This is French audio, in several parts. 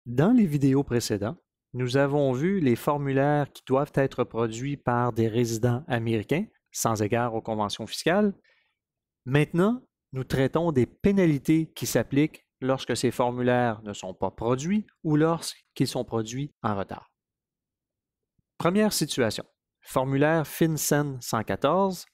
Dans les vidéos précédentes, nous avons vu les formulaires qui doivent être produits par des résidents américains, sans égard aux conventions fiscales. Maintenant, nous traitons des pénalités qui s'appliquent lorsque ces formulaires ne sont pas produits ou lorsqu'ils sont produits en retard. Première situation, formulaire FinCEN 114.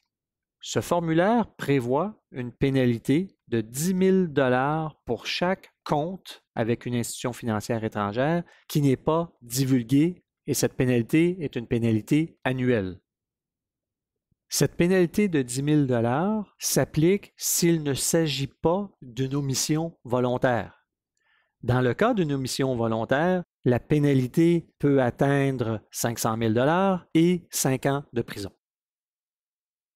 Ce formulaire prévoit une pénalité de 10 000 pour chaque compte avec une institution financière étrangère qui n'est pas divulgué, et cette pénalité est une pénalité annuelle. Cette pénalité de 10 000 s'applique s'il ne s'agit pas d'une omission volontaire. Dans le cas d'une omission volontaire, la pénalité peut atteindre 500 000 et 5 ans de prison.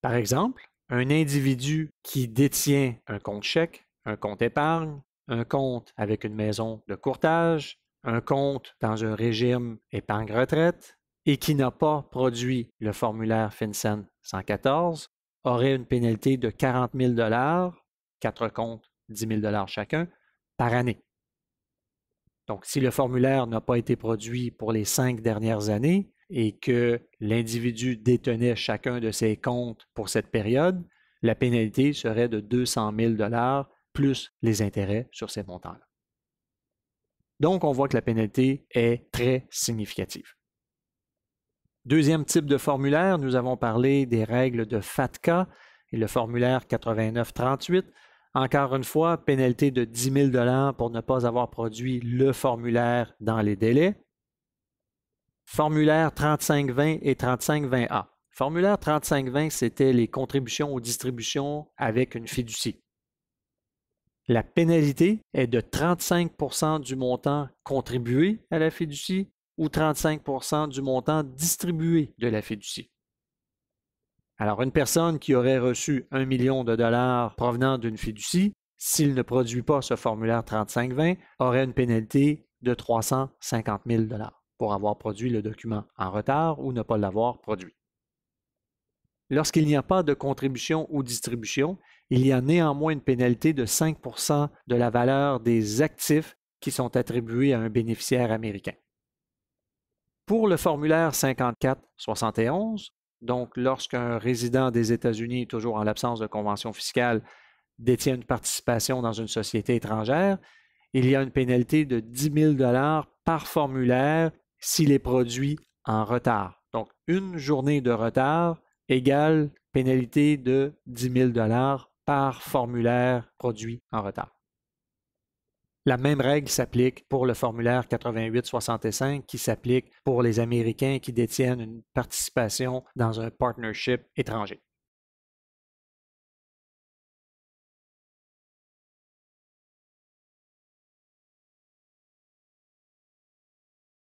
Par exemple, un individu qui détient un compte chèque, un compte épargne, un compte avec une maison de courtage, un compte dans un régime épargne-retraite et qui n'a pas produit le formulaire FinCEN 114 aurait une pénalité de 40 000 4 comptes, 10 000 chacun, par année. Donc, si le formulaire n'a pas été produit pour les 5 dernières années et que l'individu détenait chacun de ses comptes pour cette période, la pénalité serait de 200 000 plus les intérêts sur ces montants-là. Donc, on voit que la pénalité est très significative. Deuxième type de formulaire, nous avons parlé des règles de FATCA et le formulaire 8938. Encore une fois, pénalité de 10 000 pour ne pas avoir produit le formulaire dans les délais. Formulaire 3520 et 3520A. Formulaire 3520, c'était les contributions aux distributions avec une fiducie. La pénalité est de 35 % du montant contribué à la fiducie ou 35 % du montant distribué de la fiducie. Alors, une personne qui aurait reçu 1 million de dollars provenant d'une fiducie, s'il ne produit pas ce formulaire 3520, aurait une pénalité de 350 000 pour avoir produit le document en retard ou ne pas l'avoir produit. Lorsqu'il n'y a pas de contribution ou distribution, il y a néanmoins une pénalité de 5 % de la valeur des actifs qui sont attribués à un bénéficiaire américain. Pour le formulaire 5471, donc lorsqu'un résident des États-Unis, toujours en l'absence de convention fiscale, détient une participation dans une société étrangère, il y a une pénalité de 10 000 par formulaire s'il est produit en retard. Donc, une journée de retard égale pénalité de 10 000 par formulaire produit en retard. La même règle s'applique pour le formulaire 8865 qui s'applique pour les Américains qui détiennent une participation dans un partnership étranger.